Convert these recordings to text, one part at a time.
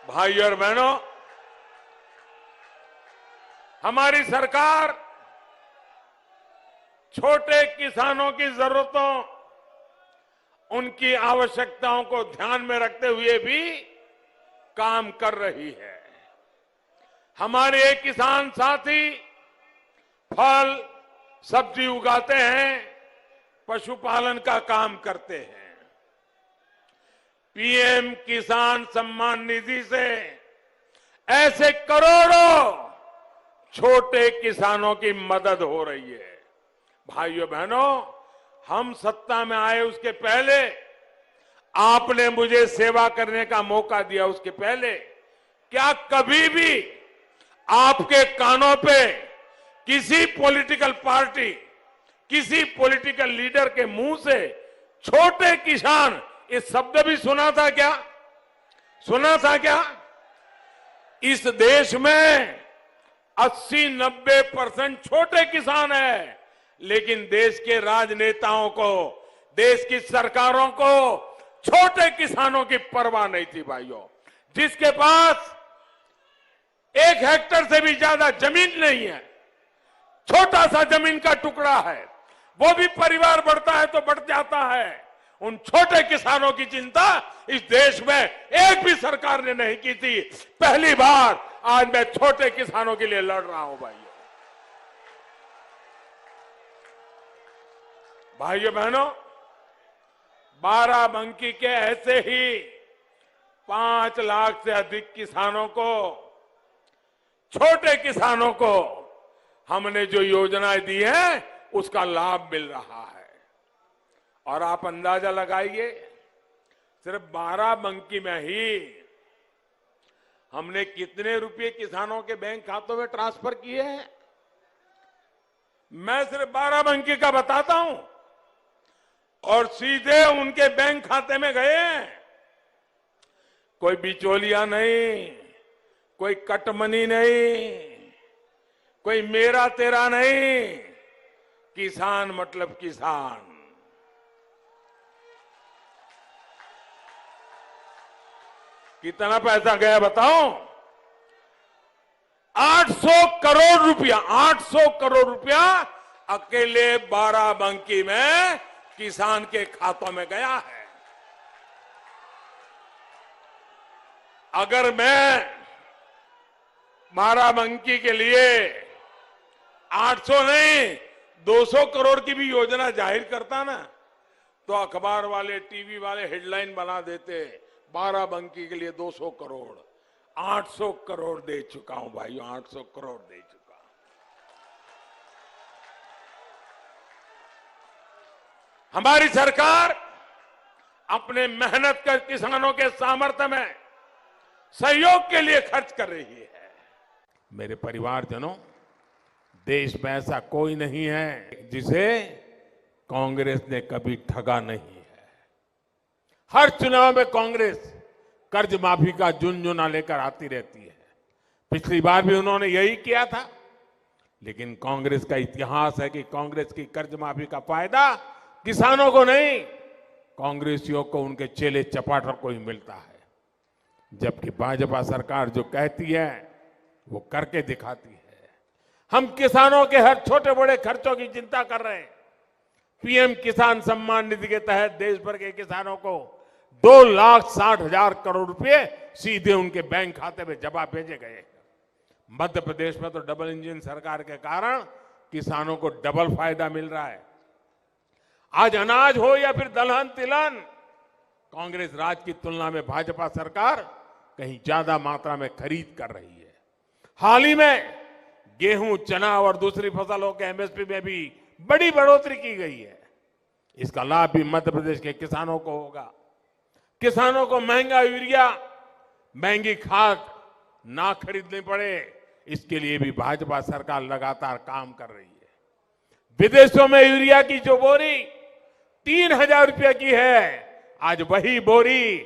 भाइयों और बहनों, हमारी सरकार छोटे किसानों की जरूरतों, उनकी आवश्यकताओं को ध्यान में रखते हुए भी काम कर रही है। हमारे एक किसान साथी फल, सब्जी उगाते हैं, पशुपालन का काम करते हैं। पीएम किसान सम्मान निधि से ऐसे करोड़ों छोटे किसानों की मदद हो रही है। भाइयों बहनों, हम सत्ता में आए उसके पहले, आपने मुझे सेवा करने का मौका दिया उसके पहले, क्या कभी भी आपके कानों पे किसी पॉलिटिकल पार्टी, किसी पॉलिटिकल लीडर के मुंह से छोटे किसान ये शब्द भी सुना था क्या? सुना था क्या? इस देश में 80-90% छोटे किसान है, लेकिन देश के राजनेताओं को, देश की सरकारों को छोटे किसानों की परवाह नहीं थी। भाइयों, जिसके पास 1 हेक्टेयर से भी ज्यादा जमीन नहीं है, छोटा सा जमीन का टुकड़ा है, वो भी परिवार बढ़ता है तो बढ़ जाता है, उन छोटे किसानों की चिंता इस देश में एक भी सरकार ने नहीं की थी। पहली बार आज मैं छोटे किसानों के लिए लड़ रहा हूं। भाइयों बहनों, बाराबंकी के ऐसे ही 5 लाख से अधिक किसानों को, छोटे किसानों को हमने जो योजनाएं दी है उसका लाभ मिल रहा है। और आप अंदाजा लगाइए, सिर्फ बाराबंकी में ही हमने कितने रुपए किसानों के बैंक खातों में ट्रांसफर किए हैं। मैं सिर्फ बाराबंकी का बताता हूं, और सीधे उनके बैंक खाते में गए हैं। कोई बिचौलिया नहीं, कोई कटमनी नहीं, कोई मेरा तेरा नहीं, किसान मतलब किसान। कितना पैसा गया बताओ? 800 करोड़ रुपया, 800 करोड़ रुपया अकेले बाराबंकी में किसान के खातों में गया है। अगर मैं बाराबंकी के लिए 800 नहीं 200 करोड़ की भी योजना जाहिर करता ना, तो अखबार वाले, टीवी वाले हेडलाइन बना देते, बाराबंकी के लिए 200 करोड़। 800 करोड़ दे चुका हूं भाइयों, 800 करोड़ दे चुका। हमारी सरकार अपने मेहनत कर किसानों के सामर्थ्य में सहयोग के लिए खर्च कर रही है। मेरे परिवारजनों, देश में ऐसा कोई नहीं है जिसे कांग्रेस ने कभी ठगा नहीं है। हर चुनाव में कांग्रेस कर्ज माफी का झुनझुना लेकर आती रहती है। पिछली बार भी उन्होंने यही किया था, लेकिन कांग्रेस का इतिहास है कि कांग्रेस की कर्ज माफी का फायदा किसानों को नहीं, कांग्रेसियों को, उनके चेले चपाटर को ही मिलता है। जबकि भाजपा सरकार जो कहती है वो करके दिखाती है। हम किसानों के हर छोटे बड़े खर्चों की चिंता कर रहे हैं। पीएम किसान सम्मान निधि के तहत देश भर के किसानों को 2,60,000 करोड़ रुपए सीधे उनके बैंक खाते में जमा भेजे गए। मध्य प्रदेश में तो डबल इंजन सरकार के कारण किसानों को डबल फायदा मिल रहा है। आज अनाज हो या फिर दलहन तिलहन, कांग्रेस राज की तुलना में भाजपा सरकार कहीं ज्यादा मात्रा में खरीद कर रही है। हाल ही में गेहूं, चना और दूसरी फसलों के एमएसपी में भी बड़ी बढ़ोतरी की गई है। इसका लाभ भी मध्य प्रदेश के किसानों को होगा। किसानों को महंगा यूरिया, महंगी खाद ना खरीदनी पड़े, इसके लिए भी भाजपा सरकार लगातार काम कर रही है। विदेशों में यूरिया की जो बोरी 3,000 रुपये की है, आज वही बोरी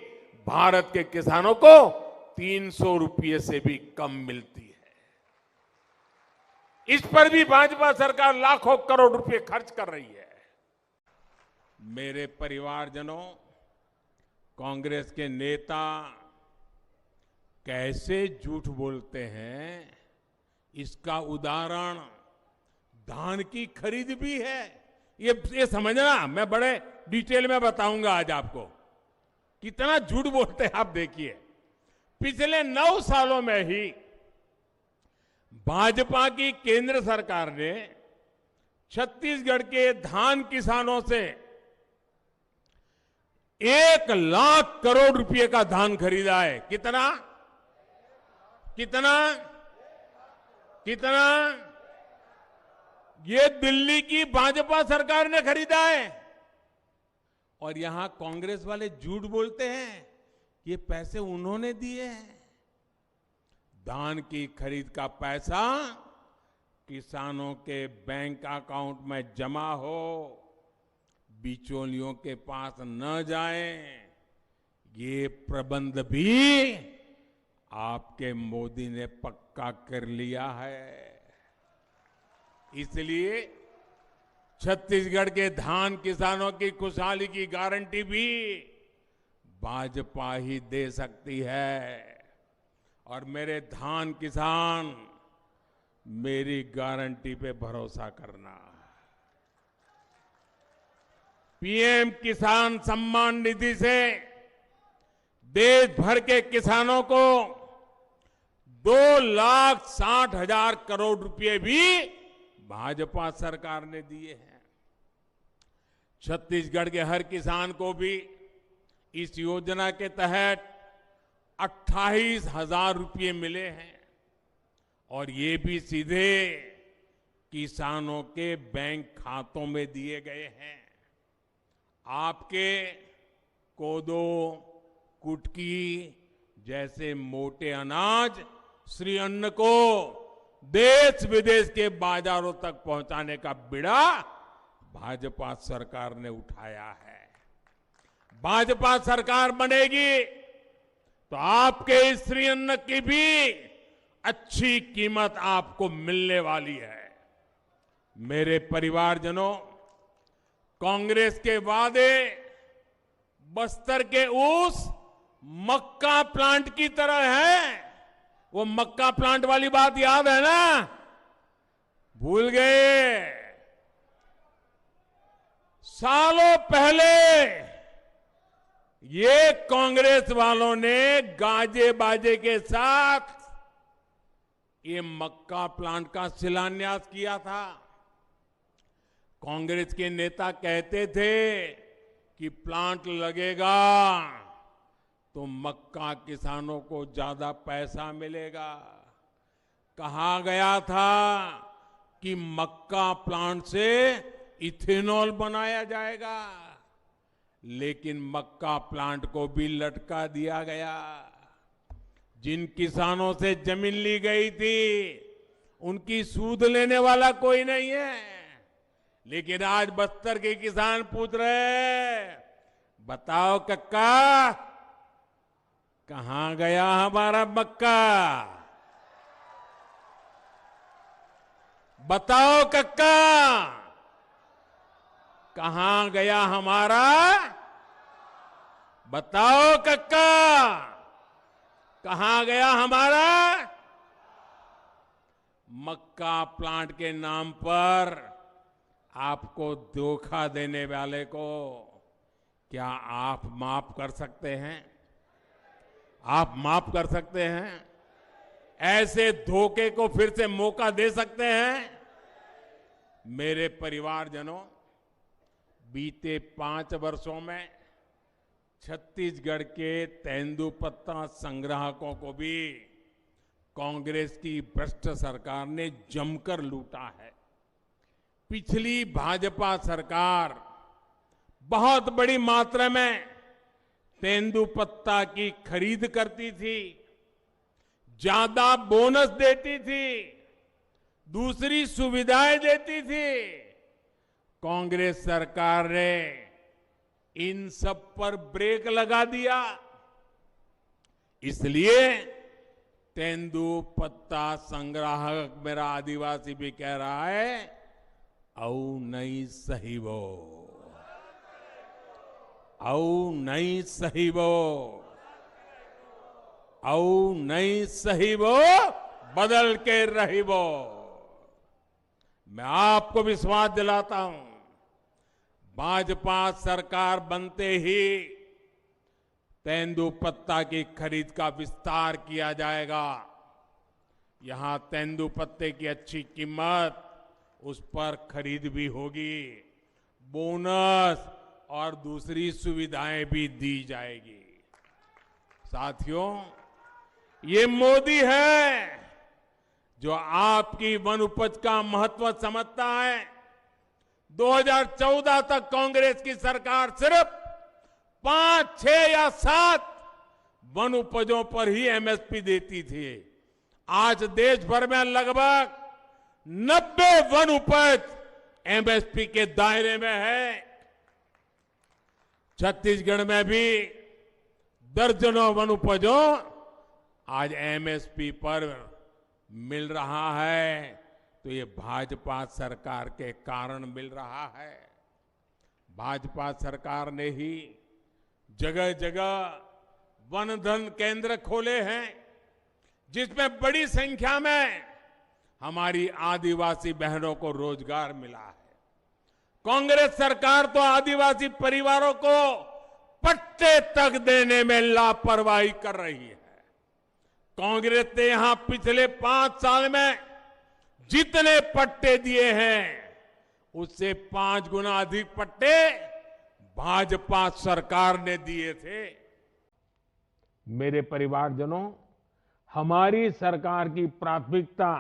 भारत के किसानों को 300 रुपये से भी कम मिलती है। इस पर भी भाजपा सरकार लाखों करोड़ रुपए खर्च कर रही है। मेरे परिवारजनों, कांग्रेस के नेता कैसे झूठ बोलते हैं, इसका उदाहरण धान की खरीद भी है। ये समझना, मैं बड़े डिटेल में बताऊंगा आज आपको कितना झूठ बोलते हैं। आप देखिए, पिछले 9 सालों में ही भाजपा की केंद्र सरकार ने छत्तीसगढ़ के धान किसानों से 1 लाख करोड़ रुपए का धान खरीदा है। कितना कितना कितना? ये दिल्ली की भाजपा सरकार ने खरीदा है। और यहां कांग्रेस वाले झूठ बोलते हैं, ये पैसे उन्होंने दिए हैं। धान की खरीद का पैसा किसानों के बैंक अकाउंट में जमा हो, बिचौलियों के पास न जाए, ये प्रबंध भी आपके मोदी ने पक्का कर लिया है। इसलिए छत्तीसगढ़ के धान किसानों की खुशहाली की गारंटी भी भाजपा ही दे सकती है। और मेरे धान किसान, मेरी गारंटी पे भरोसा करना। पीएम किसान सम्मान निधि से देश भर के किसानों को 2,60,000 करोड़ रुपए भी भाजपा सरकार ने दिए हैं। छत्तीसगढ़ के हर किसान को भी इस योजना के तहत 28,000 रुपये मिले हैं और ये भी सीधे किसानों के बैंक खातों में दिए गए हैं। आपके कोदो, कुटकी जैसे मोटे अनाज श्री अन्न को देश विदेश के बाजारों तक पहुंचाने का बीड़ा भाजपा सरकार ने उठाया है। भाजपा सरकार बनेगी तो आपके इस श्री अन्न की भी अच्छी कीमत आपको मिलने वाली है। मेरे परिवारजनों, कांग्रेस के वादे बस्तर के उस मक्का प्लांट की तरह है। वो मक्का प्लांट वाली बात याद है ना? भूल गए? सालों पहले ये कांग्रेस वालों ने गाजे बाजे के साथ ये मक्का प्लांट का शिलान्यास किया था। कांग्रेस के नेता कहते थे कि प्लांट लगेगा तो मक्का किसानों को ज्यादा पैसा मिलेगा। कहा गया था कि मक्का प्लांट से इथेनॉल बनाया जाएगा, लेकिन मक्का प्लांट को भी लटका दिया गया। जिन किसानों से जमीन ली गई थी उनकी सूद लेने वाला कोई नहीं है, लेकिन आज बस्तर के किसान पूछ रहे हैं, बताओ कक्का कहां गया हमारा मक्का? बताओ कक्का कहां गया हमारा? बताओ कक्का कहां गया हमारा? मक्का प्लांट के नाम पर आपको धोखा देने वाले को क्या आप माफ कर सकते हैं? आप माफ कर सकते हैं? ऐसे धोखे को फिर से मौका दे सकते हैं? मेरे परिवारजनों, बीते 5 वर्षों में छत्तीसगढ़ के तेंदुपत्ता संग्राहकों को भी कांग्रेस की भ्रष्ट सरकार ने जमकर लूटा है। पिछली भाजपा सरकार बहुत बड़ी मात्रा में तेंदुपत्ता की खरीद करती थी, ज्यादा बोनस देती थी, दूसरी सुविधाएं देती थी। कांग्रेस सरकार ने इन सब पर ब्रेक लगा दिया। इसलिए तेंदुपत्ता संग्राहक मेरा आदिवासी भी कह रहा है, औ नहीं सही वो, औ नहीं सही वो, औ नहीं सही वो बदल के रही वो। मैं आपको विश्वास दिलाता हूं, भाजपा सरकार बनते ही तेंदुपत्ता की खरीद का विस्तार किया जाएगा। यहां तेंदुपत्ते की अच्छी कीमत, उस पर खरीद भी होगी, बोनस और दूसरी सुविधाएं भी दी जाएगी। साथियों, ये मोदी है जो आपकी वन उपज का महत्व समझता है। 2014 तक कांग्रेस की सरकार सिर्फ 5, 6 या 7 वन उपजों पर ही एमएसपी देती थी। आज देश भर में लगभग 90 वन उपज एमएसपी के दायरे में है। छत्तीसगढ़ में भी दर्जनों वन उपजों आज एमएसपी पर मिल रहा है, तो ये भाजपा सरकार के कारण मिल रहा है। भाजपा सरकार ने ही जगह जगह वन धन केंद्र खोले हैं, जिसमें बड़ी संख्या में हमारी आदिवासी बहनों को रोजगार मिला है। कांग्रेस सरकार तो आदिवासी परिवारों को पट्टे तक देने में लापरवाही कर रही है। कांग्रेस ने यहां पिछले 5 साल में जितने पट्टे दिए हैं, उससे 5 गुना अधिक पट्टे भाजपा सरकार ने दिए थे। मेरे परिवारजनों, हमारी सरकार की प्राथमिकता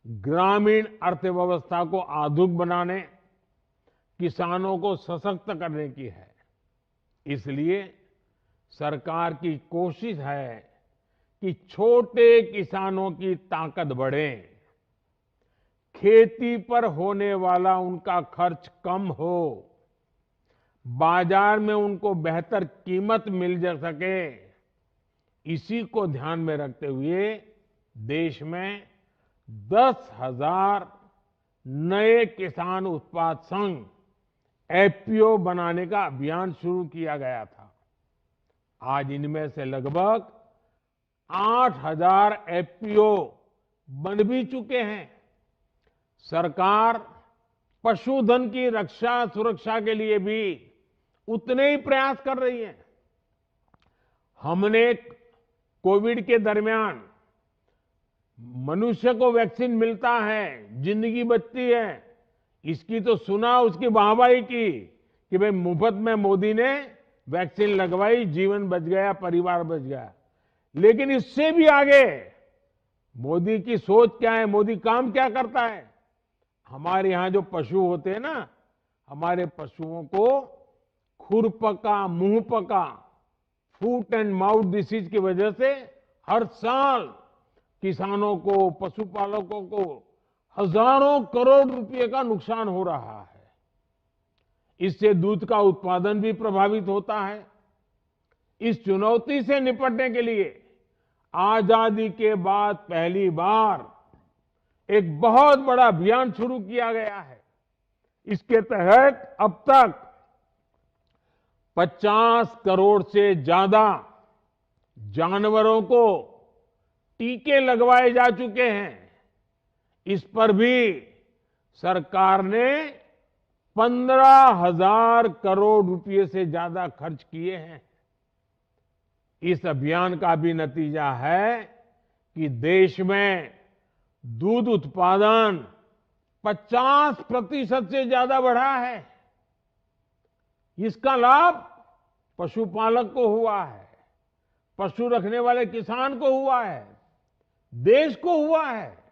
ग्रामीण अर्थव्यवस्था को आधुनिक बनाने, किसानों को सशक्त करने की है। इसलिए सरकार की कोशिश है कि छोटे किसानों की ताकत बढ़े, खेती पर होने वाला उनका खर्च कम हो, बाजार में उनको बेहतर कीमत मिल जा सके। इसी को ध्यान में रखते हुए देश में 10,000 नए किसान उत्पाद संघ एफपीओ बनाने का अभियान शुरू किया गया था। आज इनमें से लगभग 8,000 एफपीओ बन भी चुके हैं। सरकार पशुधन की रक्षा सुरक्षा के लिए भी उतने ही प्रयास कर रही है। हमने कोविड के दरमियान मनुष्य को वैक्सीन मिलता है, जिंदगी बचती है, इसकी तो सुना, उसकी वाहवाही की कि भाई मुफ्त में मोदी ने वैक्सीन लगवाई, जीवन बच गया, परिवार बच गया। लेकिन इससे भी आगे मोदी की सोच क्या है, मोदी काम क्या करता है। हमारे यहां जो पशु होते हैं ना, हमारे पशुओं को खुरपका, मुंहपका, फूट एंड माउथ डिसीज की वजह से हर साल किसानों को, पशुपालकों को हजारों करोड़ रुपए का नुकसान हो रहा है। इससे दूध का उत्पादन भी प्रभावित होता है। इस चुनौती से निपटने के लिए आजादी के बाद पहली बार एक बहुत बड़ा अभियान शुरू किया गया है। इसके तहत अब तक 50 करोड़ से ज्यादा जानवरों को टीके लगवाए जा चुके हैं। इस पर भी सरकार ने 15,000 करोड़ रुपए से ज्यादा खर्च किए हैं। इस अभियान का भी नतीजा है कि देश में दूध उत्पादन 50% से ज्यादा बढ़ा है। इसका लाभ पशुपालक को हुआ है, पशु रखने वाले किसान को हुआ है, देश को हुआ है।